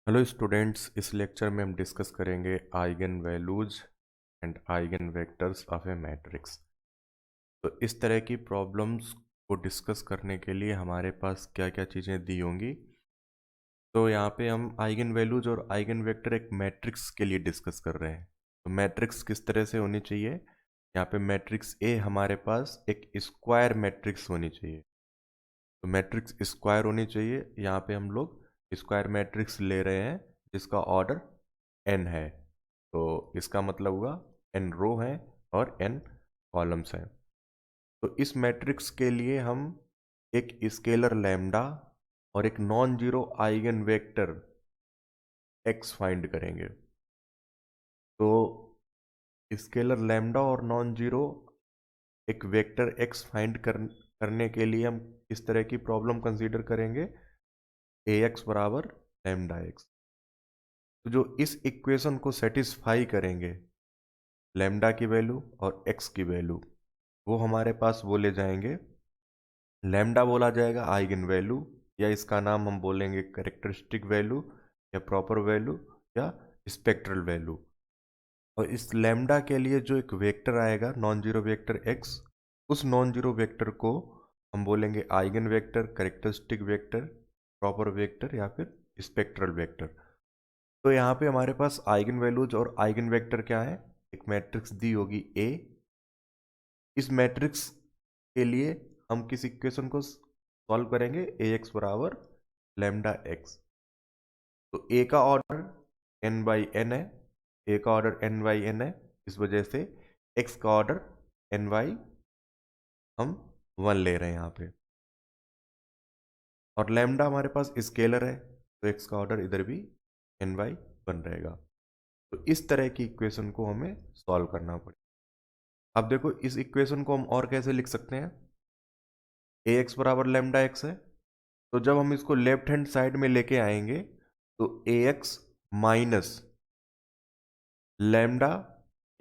Hello students, इस lecture में हम डिस्कस करेंगे eigen values and eigen vectors of A matrix. तो इस तरह की प्रॉब्लम्स को डिस्कस करने के लिए हमारे पास क्या क्या चीज़ें दी होंगी। तो यहाँ पे हम आइगन वैल्यूज और आइगन वेक्टर एक मैट्रिक्स के लिए डिस्कस कर रहे हैं। तो मैट्रिक्स किस तरह से होनी चाहिए, यहाँ पे मैट्रिक्स ए हमारे पास एक स्क्वायर मैट्रिक्स होनी चाहिए। तो मैट्रिक्स स्क्वायर होनी चाहिए। यहाँ पे हम लोग स्क्वायर मैट्रिक्स ले रहे हैं जिसका ऑर्डर n है। तो इसका मतलब हुआ n रो है और n कॉलम्स हैं। तो इस मैट्रिक्स के लिए हम एक स्केलर लैम्डा और एक non zero eigen vector x find करेंगे। तो स्केलर लैम्डा और नॉन जीरो एक वेक्टर x फाइंड करने के लिए हम इस तरह की प्रॉब्लम कंसीडर करेंगे, ax बराबर लैम्डा x। तो जो इस इक्वेशन को सेटिस्फाई करेंगे, लैम्डा की वैल्यू और x की वैल्यू, वो हमारे पास बोले जाएंगे। लैम्डा बोला जाएगा आइगन वैल्यू, या इसका नाम हम बोलेंगे कैरेक्टरिस्टिक वैल्यू या प्रॉपर वैल्यू या स्पेक्ट्रल वैल्यू। और इस लैम्डा के लिए जो एक वेक्टर आएगा नॉन जीरो वेक्टर x, उस नॉन जीरो वेक्टर को हम बोलेंगे eigen vector, characteristic vector, proper vector या फिर स्पेक्ट्रल वेक्टर। तो यहाँ पे हमारे पास आइगन वैल्यूज और आइगन वेक्टर क्या है, एक मैट्रिक्स दी होगी A। इस मैट्रिक्स के लिए हम किस इक्वेशन को सॉल्व करेंगे, ax बराबर लैम्डा x। तो a का ऑर्डर n बाई n है, a का ऑर्डर n बाई n है, इस वजह से x का ऑर्डर n बाई हम 1 ले रहे हैं यहाँ पे। और लैम्डा हमारे पास स्केलर है, तो x का ऑर्डर इधर भी n बाई 1 रहेगा। तो इस तरह की इक्वेशन को हमें सॉल्व करना पड़ेगा। अब देखो, इस इक्वेशन को हम और कैसे लिख सकते हैं, ax बराबर लैम्डा x है। तो जब हम इसको लेफ्ट हैंड साइड में लेके आएंगे तो ax माइनस लैम्डा,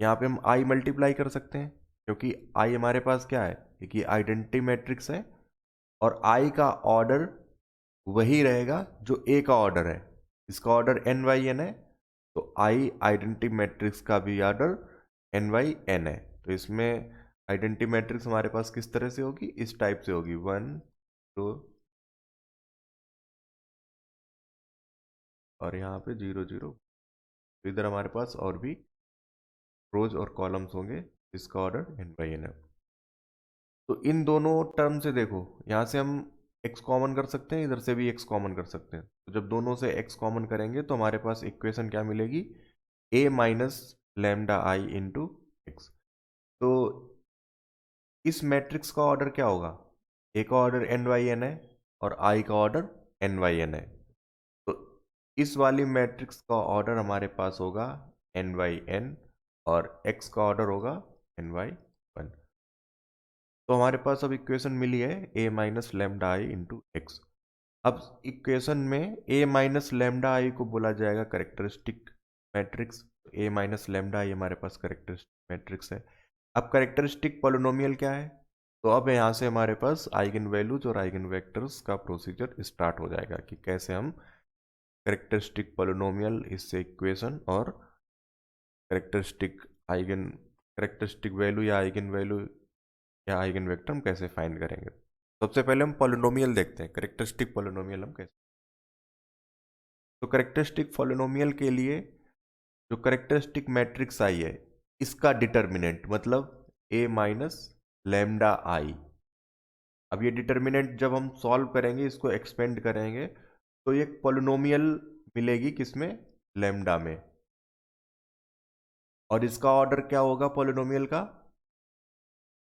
यहाँ पे हम i मल्टीप्लाई कर सकते हैं क्योंकि i हमारे पास क्या है, एक आइडेंटिटी मैट्रिक्स है और i का ऑर्डर वही रहेगा जो a का ऑर्डर है। इसका ऑर्डर n बाई n है, तो i आइडेंटिटी मैट्रिक्स का भी ऑर्डर n बाई n है। तो इसमें आइडेंटिटी मैट्रिक्स हमारे पास किस तरह से होगी, इस टाइप से होगी, 1 2 और यहाँ पे 0 0। तो इधर हमारे पास और भी रोज और कॉलम्स होंगे जिसका ऑर्डर n बाई n है। तो इन दोनों टर्म से देखो, यहाँ से हम x कॉमन कर सकते हैं, इधर से भी x कॉमन कर सकते हैं। तो जब दोनों से x कॉमन करेंगे तो हमारे पास इक्वेशन क्या मिलेगी, a minus lambda I into x. तो इस मैट्रिक्स का ऑर्डर क्या होगा, a का ऑर्डर n बाई n है और i का ऑर्डर n बाई n है। तो इस वाली मैट्रिक्स का ऑर्डर हमारे पास होगा n बाई n और x का ऑर्डर होगा n बाई 1। तो हमारे पास अब इक्वेशन मिली है a minus lambda I into x. अब इक्वेशन में a माइनस लेमडा आई को बोला जाएगा characteristic matrix. a minus lambda I हमारे पास कैरेक्टरिस्टिक मैट्रिक्स है। अब कैरेक्टरिस्टिक पॉलिनोमियल क्या है, तो अब यहाँ से हमारे पास आइगन वैल्यूज और आइगन वेक्टर्स का प्रोसीजर स्टार्ट हो जाएगा कि कैसे हम कैरेक्टरिस्टिक पॉलिनोमियल, इससे इक्वेशन और कैरेक्टरिस्टिक वैल्यू या आइगन वैल्यू या आइगन वेक्टर हम कैसे फाइंड करेंगे। सबसे पहले हम पॉलिनोमियल देखते हैं, कैरेक्टरिस्टिक पॉलिनोमियल हम कैसे। तो कैरेक्टरिस्टिक पॉलिनोमियल के लिए जो कैरेक्टरिस्टिक मैट्रिक्स आई है, इसका डिटर्मिनेंट मतलब a माइनस लैम्डा आई। अब ये डिटर्मिनेंट जब हम सॉल्व करेंगे, इसको एक्सपेंड करेंगे, तो ये पॉलिनोमियल मिलेगी किसमें, लैम्डा में। और इसका ऑर्डर क्या होगा पॉलिनोमियल का,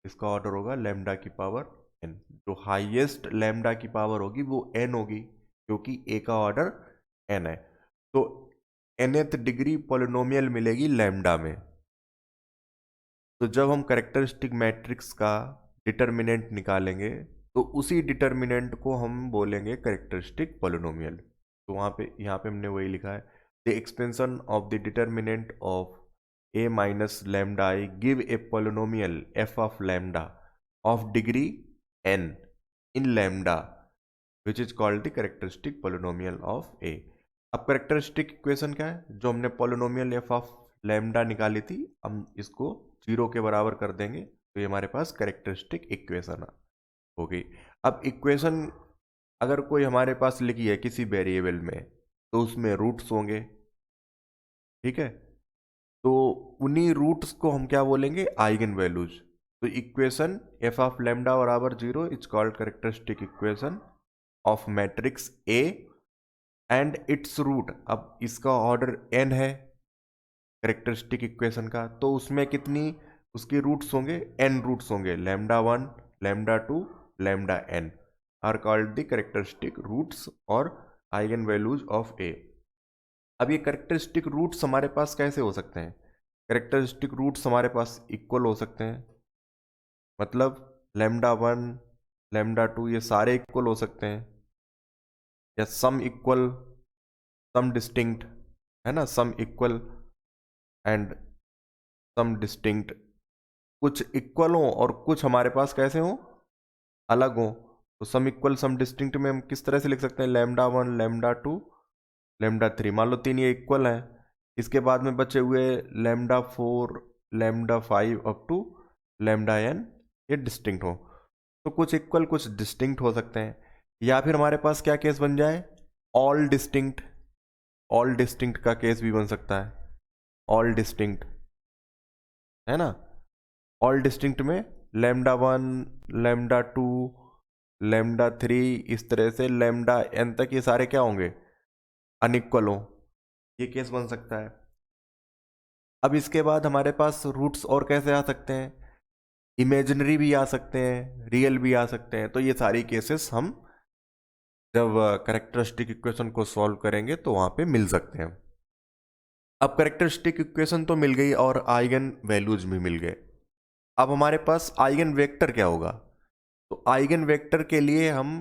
इसका ऑर्डर होगा लैम्डा की पावर n। जो हाईएस्ट लैम्डा की पावर होगी वो n होगी, क्योंकि a का ऑर्डर n है। तो nth डिग्री पॉलिनोमियल मिलेगी लैम्डा में। तो जब हम कैरेक्टरिस्टिक मैट्रिक्स का डिटर्मिनेंट निकालेंगे तो उसी डिटर्मिनेंट को हम बोलेंगे कैरेक्टरिस्टिक पॉलिनोमियल। तो वहाँ पे, यहाँ पे हमने वही लिखा है, the expansion of the determinant of a minus lambda I give a polynomial f of lambda of degree n in lambda which is called the characteristic polynomial of a। अब कैरेक्टरिस्टिक इक्वेशन क्या है, जो हमने polynomial F of lambda निकाली थी, हम इसको 0 के बराबर कर देंगे तो ये हमारे पास कैरेक्टरिस्टिक इक्वेशन हो गई। अब इक्वेशन अगर कोई हमारे पास लिखी है किसी वेरिएबल में तो उसमें रूट्स होंगे, ठीक है, तो उन्हीं रूट्स को हम क्या बोलेंगे, आइगन वैल्यूज। तो इक्वेशन एफ ऑफ लैम्डा बराबर 0 is called characteristic equation of matrix A and its root. अब इसका ऑर्डर n है कैरेक्टरिस्टिक इक्वेशन का, तो उसमें कितनी उसकी रूट्स होंगे, n रूट्स होंगे, lambda 1 lambda 2 lambda n are called the characteristic roots और आइगन वैल्यूज ऑफ ए। अब ये कैरेक्टरिस्टिक रूट्स हमारे पास कैसे हो सकते हैं, कैरेक्टरिस्टिक रूट्स हमारे पास इक्वल हो सकते हैं, मतलब लैम्डा 1 लैम्डा 2 ये सारे इक्वल हो सकते हैं, या सम इक्वल सम डिस्टिंक्ट, है ना, some equal and some distinct, कुछ इक्वल हो और कुछ हमारे पास कैसे हो, अलग हो। तो सम इक्वल सम डिस्टिंक्ट में हम किस तरह से लिख सकते हैं, लैम्डा 1 लैम्डा 2 लैम्डा 3, मान लो 3 ये इक्वल है, इसके बाद में बचे हुए lambda 4 lambda 5 up to lambda n ये डिस्टिंक्ट हो। तो कुछ इक्वल कुछ डिस्टिंक्ट हो सकते हैं, या फिर हमारे पास क्या केस बन जाए, ऑल डिस्टिंक्ट, ऑल डिस्टिंक्ट का केस भी बन सकता है, ऑल डिस्टिंक्ट, है ना। ऑल डिस्टिंक्ट में लैम्डा 1 लैम्डा 2 लैम्डा 3 इस तरह से लैम्डा n तक ये सारे क्या होंगे, अनइक्वल हो, ये केस बन सकता है। अब इसके बाद हमारे पास रूट्स और कैसे आ सकते हैं, इमेजिनरी भी आ सकते हैं, रियल भी आ सकते हैं। तो ये सारी केसेस हम जब कैरेक्टरिस्टिक इक्वेशन को सॉल्व करेंगे तो वहां पे मिल सकते हैं। अब कैरेक्टरिस्टिक इक्वेशन तो मिल गई और आइगन वैल्यूज भी मिल गए। अब हमारे पास आइगन वेक्टर क्या होगा, तो आइगन वेक्टर के लिए हम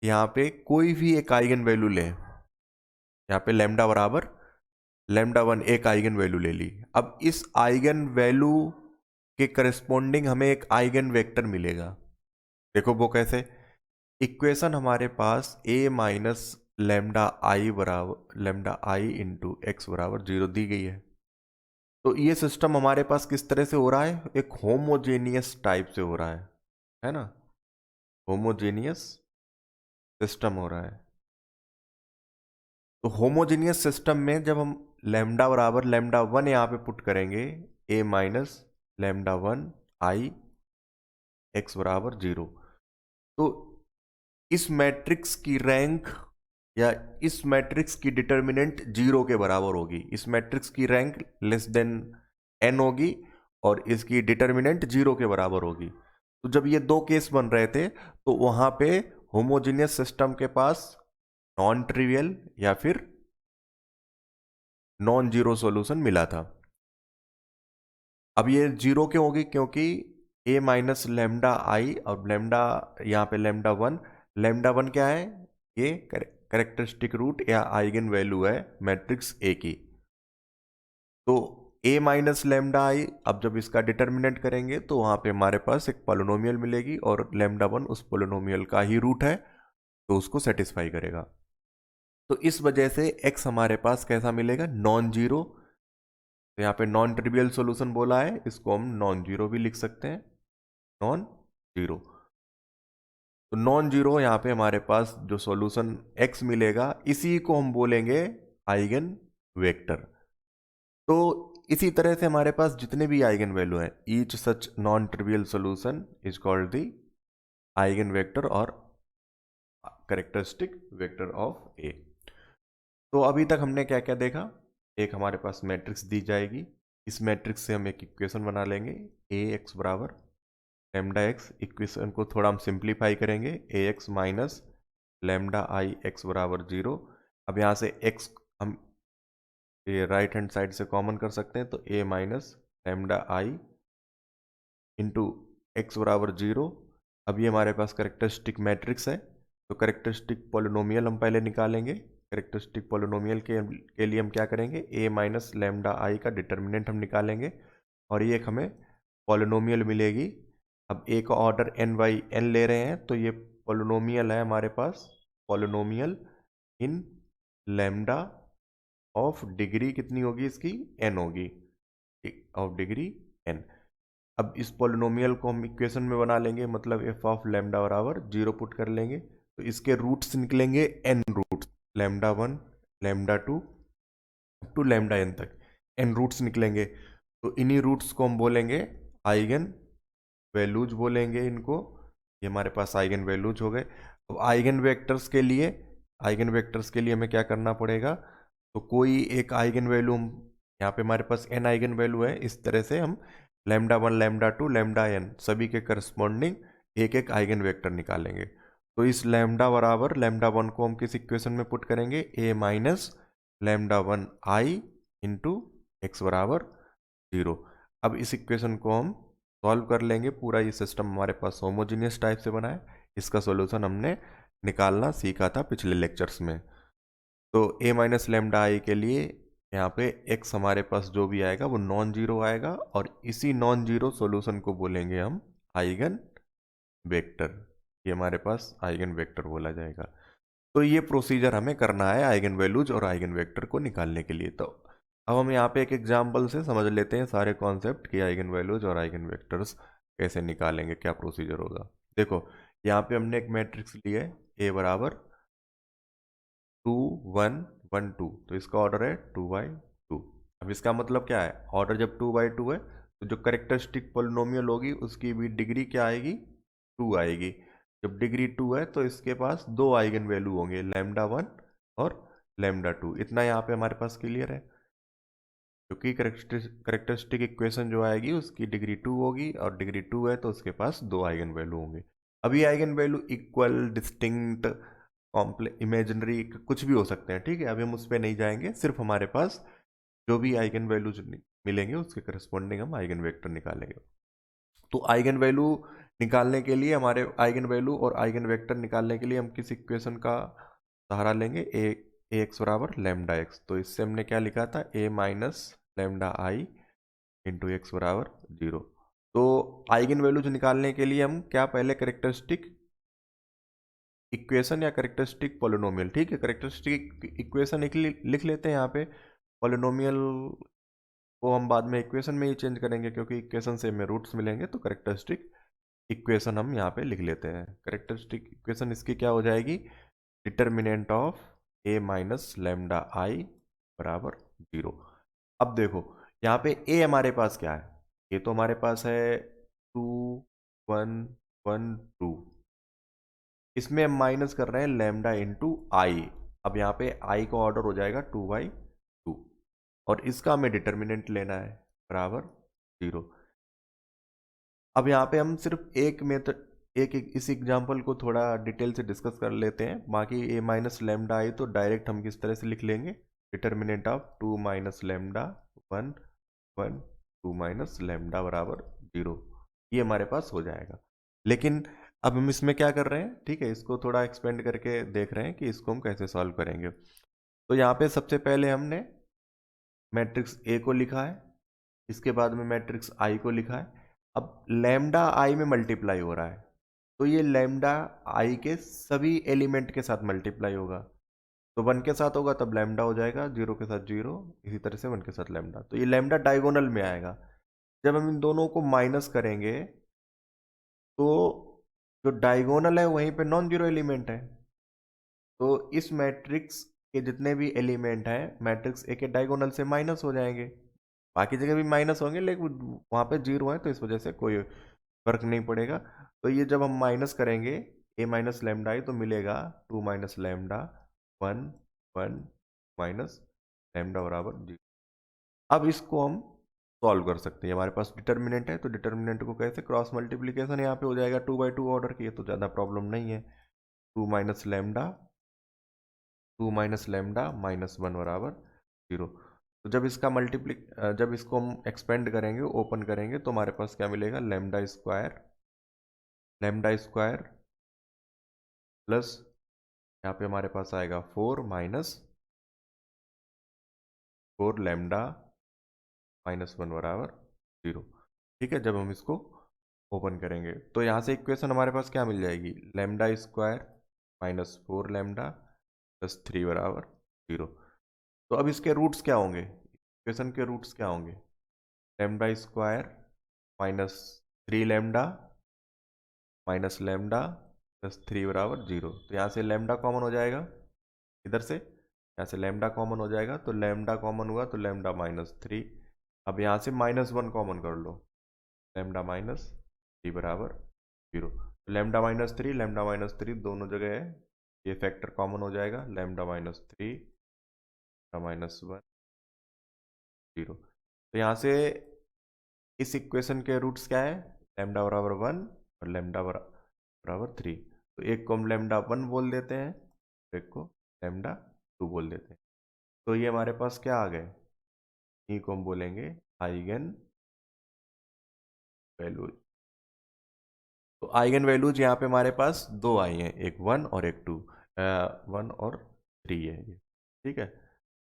यहाँ पे कोई भी एक आइगन वैल्यू लें, यहाँ पे लैम्डा बराबर लैम्डा 1 एक आइगन वैल्यू ले ली। अब इस आइगन वैल्यू के करस्पॉन्डिंग हमें एक आइगन वेक्टर मिलेगा। देखो वो कैसे, इक्वेशन हमारे पास a माइनस लैम्डा आई बराबर लैम्डा आई इंटू एक्स बराबर 0 दी गई है। तो ये सिस्टम हमारे पास किस तरह से हो रहा है, एक होमोजेनियस टाइप से हो रहा है ना, होमोजेनियस सिस्टम हो रहा है। तो होमोजेनियस सिस्टम में जब हम लैम्डा बराबर लैम्डा 1 यहाँ पे पुट करेंगे, a minus lambda 1 I x बराबर 0, तो इस मैट्रिक्स की रैंक या इस मैट्रिक्स की डिटर्मिनेंट 0 के बराबर होगी। इस मैट्रिक्स की रैंक लेस देन n होगी और इसकी डिटर्मिनेंट 0 के बराबर होगी। तो जब ये दो केस बन रहे थे तो वहां पे होमोजेनियस सिस्टम के पास नॉन ट्रिवियल या फिर नॉन जीरो सॉल्यूशन मिला था। अब ये जीरो क्यों होगी, क्योंकि a माइनस लैम्डा आई और लैम्डा यहाँ पे लैम्डा वन क्या है, ये कैरेक्टरिस्टिक रूट या आइगन वैल्यू है मैट्रिक्स ए की। तो a माइनस लैम्डा आई, अब जब इसका डिटर्मिनेंट करेंगे तो वहाँ पे हमारे पास एक पॉलिनोमियल मिलेगी और लैम्डा 1 उस पॉलिनोमियल का ही रूट है तो उसको सेटिस्फाई करेगा। तो इस वजह से x हमारे पास कैसा मिलेगा, नॉन जीरो। तो यहाँ पे नॉन ट्रिवियल सॉल्यूशन बोला है, इसको हम नॉन जीरो भी लिख सकते हैं, नॉन जीरो। तो नॉन जीरो यहाँ पे हमारे पास जो सॉल्यूशन x मिलेगा इसी को हम बोलेंगे आइगन वेक्टर। तो इसी तरह से हमारे पास जितने भी आइगन वैल्यू हैं, each such non trivial solution is called the eigen vector और कैरेक्टरिस्टिक वेक्टर ऑफ ए। तो अभी तक हमने क्या क्या देखा, एक हमारे पास मैट्रिक्स दी जाएगी, इस मैट्रिक्स से हम एक इक्वेशन बना लेंगे, ए एक्स बराबर लैम्डा एक्स। इक्वेशन को थोड़ा हम सिंप्लीफाई करेंगे, ए एक्स माइनस लैम्डा आई एक्स बराबर 0। अब यहाँ से एक्स हम ये राइट हैंड साइड से कॉमन कर सकते हैं, तो ए माइनस लैम्डा आई इंटू एक्स बराबर 0। अब ये हमारे पास कैरेक्टरिस्टिक मैट्रिक्स है, तो कैरेक्टरिस्टिक पॉलिनोमियल हम पहले निकालेंगे। कैरेक्टरिस्टिक पॉलिनोमियल के लिए हम क्या करेंगे, ए माइनस लैम्डा आई का डिटर्मिनेंट हम निकालेंगे और ये एक हमें पॉलिनोमियल मिलेगी। अब ए का ऑर्डर n बाई n ले रहे हैं, तो ये पॉलिनोमियल है हमारे पास, polynomial in lambda of degree कितनी होगी इसकी, n होगी, ऑफ डिग्री n। अब इस पॉलिनोमियल को हम इक्वेशन में बना लेंगे, मतलब एफ ऑफ लैम्डा बराबर 0 पुट कर लेंगे, तो इसके रूट्स निकलेंगे n roots, lambda 1 lambda 2 to lambda n तक n रूट्स निकलेंगे। तो इन्हीं रूट्स को हम बोलेंगे आइगन वैल्यूज बोलेंगे इनको। ये हमारे पास आइगन वैल्यूज हो गए। अब आइगन वेक्टर्स के लिए हमें क्या करना पड़ेगा, तो कोई एक आइगन वैल्यू यहाँ पे हमारे पास n आइगन वैल्यू है, इस तरह से हम लैम्डा 1 लैम्डा 2 लैम्डा n सभी के करस्पॉन्डिंग एक एक आइगन वेक्टर निकालेंगे। तो इस लैम्डा बराबर लैम्डा 1 को हम किस इक्वेशन में पुट करेंगे, a minus lambda 1 I into x बराबर 0। अब इस इक्वेशन को हम सॉल्व कर लेंगे। पूरा ये सिस्टम हमारे पास होमोजीनियस टाइप से बना है, इसका सॉल्यूशन हमने निकालना सीखा था पिछले लेक्चर्स में। तो a माइनस लेमडा आई के लिए यहाँ पे x हमारे पास जो भी आएगा वो नॉन जीरो आएगा, और इसी नॉन जीरो सॉल्यूशन को बोलेंगे हम आइगन वेक्टर। ये हमारे पास आइगन वेक्टर बोला जाएगा। तो ये प्रोसीजर हमें करना है आइगन वैल्यूज और आइगन वेक्टर को निकालने के लिए। तो अब हम यहाँ पे एक एग्जाम्पल से समझ लेते हैं सारे कॉन्सेप्ट कि आइगन वैल्यूज और आइगन वेक्टर्स कैसे निकालेंगे, क्या प्रोसीजर होगा। देखो यहाँ पे हमने एक मैट्रिक्स लिया है ए बराबर 2 1 1 2, तो इसका ऑर्डर है 2/2। अब इसका मतलब क्या है, ऑर्डर जब 2/2 है तो जो करेक्टरिस्टिक पोलिनोमियल होगी उसकी भी डिग्री क्या आएगी, 2 आएगी। जब डिग्री 2 है तो इसके पास दो आइगन वैल्यू होंगे, लैम्डा 1 और लैम्डा 2। इतना यहाँ पे हमारे पास क्लियर है, क्योंकि करेक्टरिस्टिक इक्वेशन जो आएगी उसकी डिग्री 2 होगी, और डिग्री 2 है तो उसके पास दो आइगन वैल्यू होंगे। अब ये eigen value equal, distinct, imaginary कुछ भी हो सकते हैं, ठीक है। अभी हम उस पर नहीं जाएंगे, सिर्फ हमारे पास जो भी आइगन वैल्यूज मिलेंगे उसके करस्पॉन्डिंग हम आइगन वेक्टर निकालेंगे। तो आइगन वैल्यू निकालने के लिए, हमारे आइगन वैल्यू और आइगन वेक्टर निकालने के लिए हम किस इक्वेशन का सहारा लेंगे, ए एक्स बराबर लैम्डा एक्स। तो इससे हमने क्या लिखा था, ए माइनस लैम्डा आई इंटू एक्स बराबर 0। तो आइगन वैल्यूज निकालने के लिए हम क्या, पहले करेक्टरिस्टिक इक्वेशन या करेक्टरिस्टिक पोलिनोमियल, ठीक है, करेक्टरिस्टिक इक्वेशन लिख लेते हैं यहाँ पे। पोलिनोमियल को हम बाद में इक्वेशन में ही चेंज करेंगे, क्योंकि इक्वेशन से हमें रूट्स मिलेंगे। तो करेक्टरिस्टिक इक्वेशन हम यहाँ पे लिख लेते हैं। करेक्टरिस्टिक इक्वेशन इसकी क्या हो जाएगी, determinant of A minus lambda I बराबर 0। अब देखो यहाँ पे ए हमारे पास क्या है, ये तो हमारे पास है 2 1 1 2, इसमें हम माइनस कर रहे हैं लैम्डा इंटू आई। अब यहाँ पे आई का ऑर्डर हो जाएगा 2/2, और इसका हमें डिटर्मिनेंट लेना है बराबर 0। अब यहाँ पे हम सिर्फ एक मेथड, इस एग्जांपल को थोड़ा डिटेल से डिस्कस कर लेते हैं। बाकी ए माइनस लैम्डा आई तो डायरेक्ट हम किस तरह से लिख लेंगे, determinant of 2 minus lambda 1 1 2 minus lambda बराबर 0, ये हमारे पास हो जाएगा। लेकिन अब हम इसमें क्या कर रहे हैं, ठीक है, इसको थोड़ा एक्सपेंड करके देख रहे हैं कि इसको हम कैसे सॉल्व करेंगे। तो यहाँ पे सबसे पहले हमने मैट्रिक्स ए को लिखा है, इसके बाद में मैट्रिक्स आई को लिखा है। अब लैम्डा आई में मल्टीप्लाई हो रहा है, तो ये लैम्डा आई के सभी एलिमेंट के साथ मल्टीप्लाई होगा। तो 1 के साथ होगा तब लैम्डा हो जाएगा, 0 के साथ 0, इसी तरह से 1 के साथ लैम्डा। तो ये लैम्डा डायगोनल में आएगा। जब हम इन दोनों को माइनस करेंगे तो जो डायगोनल है वहीं पे नॉन जीरो एलिमेंट है। तो इस मैट्रिक्स के जितने भी एलिमेंट हैं मैट्रिक्स ए के डायगोनल से माइनस हो जाएंगे। बाकी जगह भी माइनस होंगे, लेकिन वहाँ पे 0 है तो इस वजह से कोई फर्क नहीं पड़ेगा। तो ये जब हम माइनस करेंगे ए माइनस लैम्डा आई तो मिलेगा 2 माइनस लैम्डा 1 1 माइनस लैम्डा बराबर 0। अब इसको हम सॉल्व कर सकते हैं, हमारे पास डिटर्मिनेंट है तो डिटर्मिनेंट को कैसे, क्रॉस मल्टीप्लीकेशन यहाँ पे हो जाएगा 2/2 ऑर्डर की, तो ज़्यादा प्रॉब्लम नहीं है। 2 minus lambda 2 minus lambda minus 1 बराबर 0। तो जब इसको हम एक्सपेंड करेंगे, ओपन करेंगे, तो हमारे पास क्या मिलेगा, लैम्डा स्क्वायर प्लस यहाँ पे हमारे पास आएगा 4 माइनस 4 लैम्डा माइनस 1 बराबर 0। ठीक है, जब हम इसको ओपन करेंगे तो यहाँ से इक्वेशन हमारे पास क्या मिल जाएगी, lambda square minus 4 lambda plus 3 बराबर 0। तो अब इसके रूट्स क्या होंगे, इक्वेशन के रूट्स क्या होंगे, lambda square minus 3 lambda minus lambda plus 3 बराबर 0। तो यहाँ से लैम्डा कॉमन हो जाएगा, इधर से यहाँ से लैम्डा कॉमन हो जाएगा, तो लैम्डा कॉमन हुआ तो लैम्डा -3। अब यहाँ से -1 कॉमन कर लो, लैम्डा -3 बराबर 0। लैम्डा -3 लैम्डा -3 दोनों जगह है, ये फैक्टर कॉमन हो जाएगा, लैम्डा -3 -1 0। तो यहाँ से इस इक्वेशन के रूट्स क्या है, लैम्डा बराबर 1 और लैम्डा बराबर 3। तो एक को हम लैम्डा 1 बोल देते हैं, एक को लैम्डा 2 बोल देते हैं। तो ये हमारे पास क्या आ गए, ई को हम बोलेंगे आइगन वैल्यूज। तो आइगन वैल्यूज यहाँ पे हमारे पास दो आई हैं, एक 1 और एक 2, 1 और 3 है ये, ठीक है,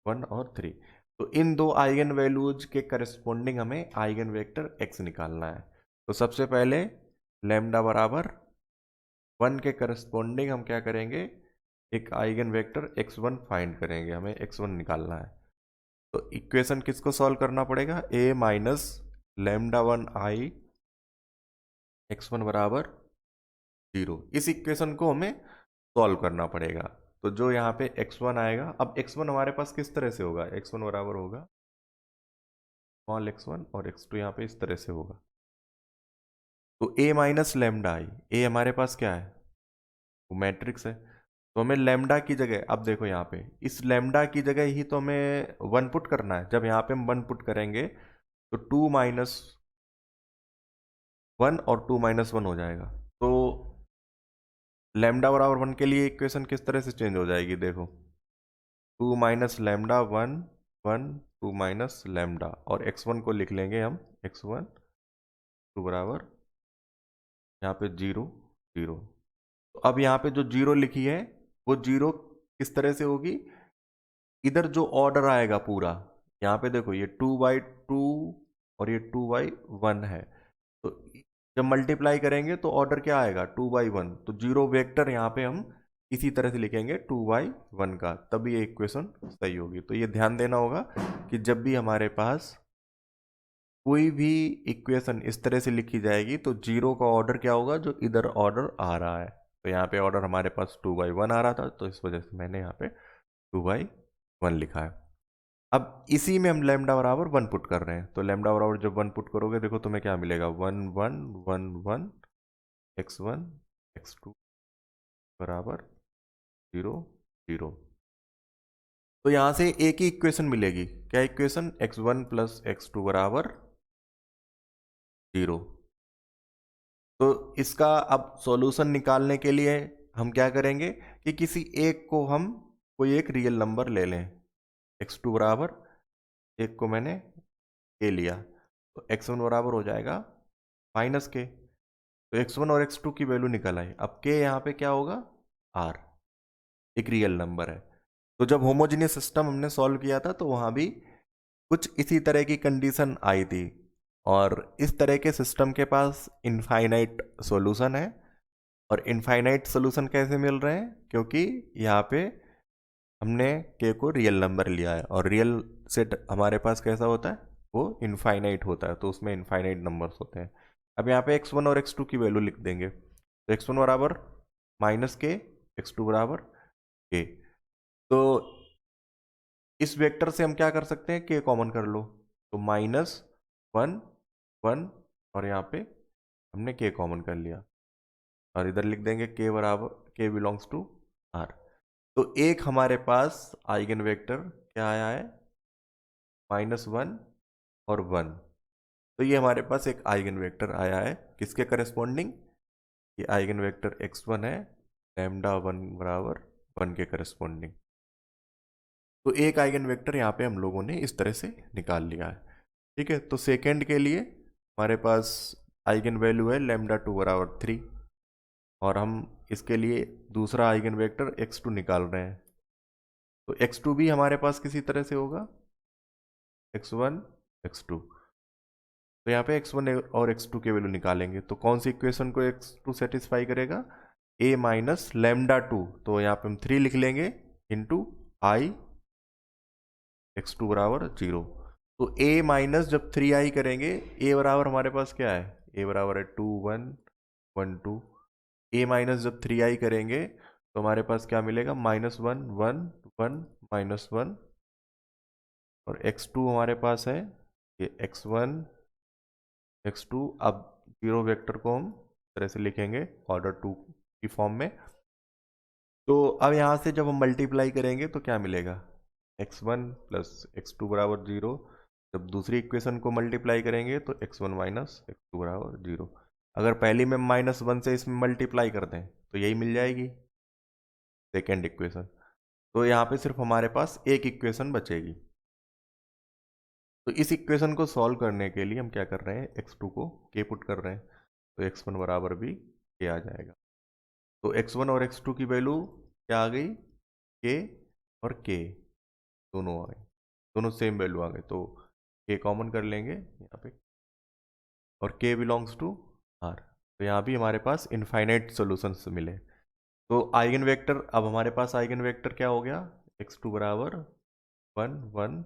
1 और 3। तो इन दो आइगन वैल्यूज के करस्पॉन्डिंग हमें आइगन वेक्टर x निकालना है। तो सबसे पहले लैम्डा बराबर 1 के करस्पॉन्डिंग हम क्या करेंगे, एक आइगन वेक्टर x1 फाइंड करेंगे, हमें x1 निकालना है। तो इक्वेशन किसको सॉल्व करना पड़ेगा, a minus lambda 1 I x1 बराबर 0, इस इक्वेशन को हमें सॉल्व करना पड़ेगा। तो जो यहाँ पे x1 आएगा, अब x1 हमारे पास किस तरह से होगा, x1 बराबर होगा स्मॉल x1 और x2 यहाँ पे इस तरह से होगा। तो a minus lambda I, a हमारे पास क्या है, वो मैट्रिक्स है। तो हमें लैम्डा की जगह, अब देखो यहाँ पे इस लैम्डा की जगह ही तो हमें 1 पुट करना है। जब यहाँ पे हम 1 पुट करेंगे तो 2 माइनस 1 और 2 माइनस 1 हो जाएगा। तो लैम्डा बराबर 1 के लिए इक्वेशन किस तरह से चेंज हो जाएगी, देखो 2 माइनस लैम्डा 1 1 2 माइनस लैम्डा, और x1 को लिख लेंगे हम x1 2 बराबर यहाँ पे 0 0। तो अब यहाँ पे जो 0 लिखी है वो 0 किस तरह से होगी, इधर जो ऑर्डर आएगा पूरा, यहाँ पे देखो ये 2/2 और ये 2/1 है। तो जब मल्टीप्लाई करेंगे तो ऑर्डर क्या आएगा, 2/1। तो 0 वेक्टर यहाँ पे हम इसी तरह से लिखेंगे 2/1 का, तभी ये इक्वेशन सही होगी। तो ये ध्यान देना होगा कि जब भी हमारे पास कोई भी इक्वेशन इस तरह से लिखी जाएगी तो 0 का ऑर्डर क्या होगा, जो इधर ऑर्डर आ रहा है। तो यहाँ पे ऑर्डर हमारे पास 2/1 आ रहा था, तो इस वजह से मैंने यहाँ पे 2/1 लिखा है। अब इसी में हम लैम्डा बराबर 1 पुट कर रहे हैं। तो लैम्डा बराबर जब 1 पुट करोगे, देखो तुम्हें क्या मिलेगा, 1 1 1 1 x1 x2 बराबर 0 0। तो यहाँ से एक ही इक्वेशन मिलेगी, क्या इक्वेशन, x1 प्लस x2 बराबर 0। तो इसका अब सॉल्यूशन निकालने के लिए हम क्या करेंगे कि किसी एक को हम कोई एक रियल नंबर ले लें, x2 बराबर, एक को मैंने के लिया, तो x1 बराबर हो जाएगा माइनस के। तो x1 और x2 की वैल्यू निकल आई। अब के यहाँ पे क्या होगा, r, एक रियल नंबर है। तो जब होमोजीनियस सिस्टम हमने सॉल्व किया था तो वहाँ भी कुछ इसी तरह की कंडीशन आई थी, और इस तरह के सिस्टम के पास इनफाइनाइट सॉल्यूशन है। और इनफाइनाइट सॉल्यूशन कैसे मिल रहे हैं, क्योंकि यहाँ पे हमने के को रियल नंबर लिया है, और रियल सेट हमारे पास कैसा होता है, वो इनफाइनाइट होता है, तो उसमें इनफाइनाइट नंबर्स होते हैं। अब यहाँ पे x1 और x2 की वैल्यू लिख देंगे। तो x1 बराबर माइनस के, x2 बराबर के। तो इस वेक्टर से हम क्या कर सकते हैं, के कॉमन कर लो, तो -1 1, और यहाँ पे हमने के कॉमन कर लिया, और इधर लिख देंगे के बराबर, के बिलोंग्स टू r। तो एक हमारे पास आइगन वेक्टर क्या आया है, -1 और 1। तो ये हमारे पास एक आइगन वेक्टर आया है, किसके करस्पॉन्डिंग, ये आइगन वेक्टर x1 है, लैम्डा 1 बराबर 1 के करस्पॉन्डिंग। तो एक आइगन वेक्टर यहाँ पे हम लोगों ने इस तरह से निकाल लिया है, ठीक है। तो सेकेंड के लिए हमारे पास आइगन वैल्यू है लैम्डा 2 बराबर 3, और हम इसके लिए दूसरा आइगन वेक्टर x2 निकाल रहे हैं। तो x2 भी हमारे पास किसी तरह से होगा x1 x2। तो यहाँ पे x1 और x2 के वैल्यू निकालेंगे, तो कौन सी इक्वेशन को x2 सेटिस्फाई करेगा, a माइनस लैम्डा 2। तो यहाँ पे हम 3 लिख लेंगे इंटू आई x2 बराबर 0। तो a माइनस जब 3i करेंगे, a बराबर हमारे पास क्या है, a बराबर है 2 1 1 2। a माइनस जब 3i करेंगे तो हमारे पास क्या मिलेगा, -1 1 1 -1। और x2 हमारे पास है ये x1 x2। अब जीरो वेक्टर को हम इस तरह से लिखेंगे ऑर्डर 2 की फॉर्म में। तो अब यहाँ से जब हम मल्टीप्लाई करेंगे तो क्या मिलेगा, x1 प्लस x2 बराबर 0। जब दूसरी इक्वेशन को मल्टीप्लाई करेंगे तो x1 माइनस x2 बराबर 0। अगर पहली में -1 से इसमें मल्टीप्लाई कर दें तो यही मिल जाएगी सेकेंड इक्वेशन। तो यहाँ पे सिर्फ हमारे पास एक इक्वेशन बचेगी। तो इस इक्वेशन को सॉल्व करने के लिए हम क्या कर रहे हैं, x2 को k पुट कर रहे हैं, तो x1 बराबर भी k आ जाएगा। तो x1 और x2 की वैल्यू क्या आ गई, k और k दोनों आ गए, दोनों सेम वैल्यू आ गए। तो k कॉमन कर लेंगे यहाँ पे, और k बिलोंग्स टू r। तो यहाँ भी हमारे पास इनफाइनाइट सॉल्यूशंस मिले। तो आइगन वेक्टर, अब हमारे पास आइगन वेक्टर क्या हो गया, x2 बराबर 1 1,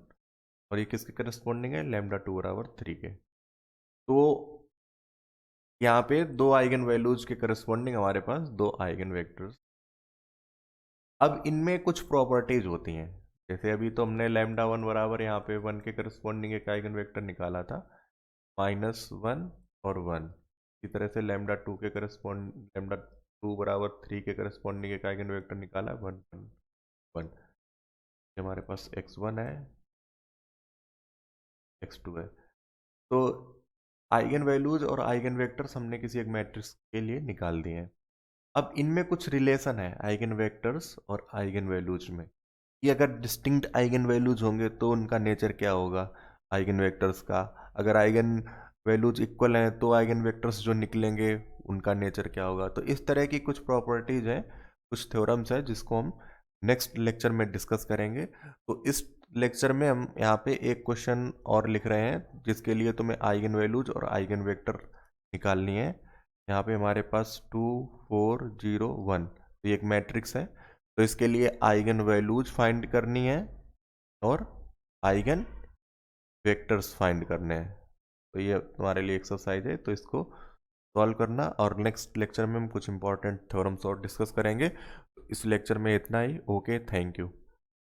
और ये किसके करस्पॉन्डिंग है, λ2 बराबर 3 के। तो यहाँ पे दो आइगन वैल्यूज के करस्पॉन्डिंग हमारे पास दो आइगन वेक्टर्स। अब इनमें कुछ प्रॉपर्टीज होती हैं, जैसे अभी तो हमने λ1 बराबर यहाँ पे 1 के करस्पॉन्डिंग एक आइगन वेक्टर निकाला था, -1 और 1। इसी तरह से λ2 के करस्पॉन्ड λ2 बराबर 3 के करस्पॉन्डिंग एक आइगन वेक्टर निकाला 1 1 1। हमारे पास x1 है, x2 है। तो आइगन वैल्यूज और आइगन वेक्टर्स हमने किसी एक मैट्रिक्स के लिए निकाल दिए हैं। अब इनमें कुछ रिलेशन है आइगन वेक्टर्स और आइगन वैल्यूज में, कि अगर डिस्टिंक्ट आइगन वैल्यूज होंगे तो उनका नेचर क्या होगा आइगन वेक्टर्स का, अगर आइगन वैल्यूज इक्वल हैं तो आइगन वेक्टर्स जो निकलेंगे उनका नेचर क्या होगा। तो इस तरह की कुछ प्रॉपर्टीज हैं, कुछ थ्योरम्स हैं जिसको हम नेक्स्ट लेक्चर में डिस्कस करेंगे। तो इस लेक्चर में हम यहाँ पे एक क्वेश्चन और लिख रहे हैं जिसके लिए तुम्हें आइगन वैल्यूज और आइगन वेक्टर निकालनी है। यहाँ पे हमारे पास 2 4 0 1, तो ये एक मैट्रिक्स है। तो इसके लिए आइगन वैल्यूज फाइंड करनी है और आइगन वेक्टर्स फाइंड करने हैं। तो ये तुम्हारे लिए एक्सरसाइज है, तो इसको सॉल्व करना, और नेक्स्ट लेक्चर में हम कुछ इंपॉर्टेंट थ्योरम्स और डिस्कस करेंगे। इस लेक्चर में इतना ही। Okay, thank you.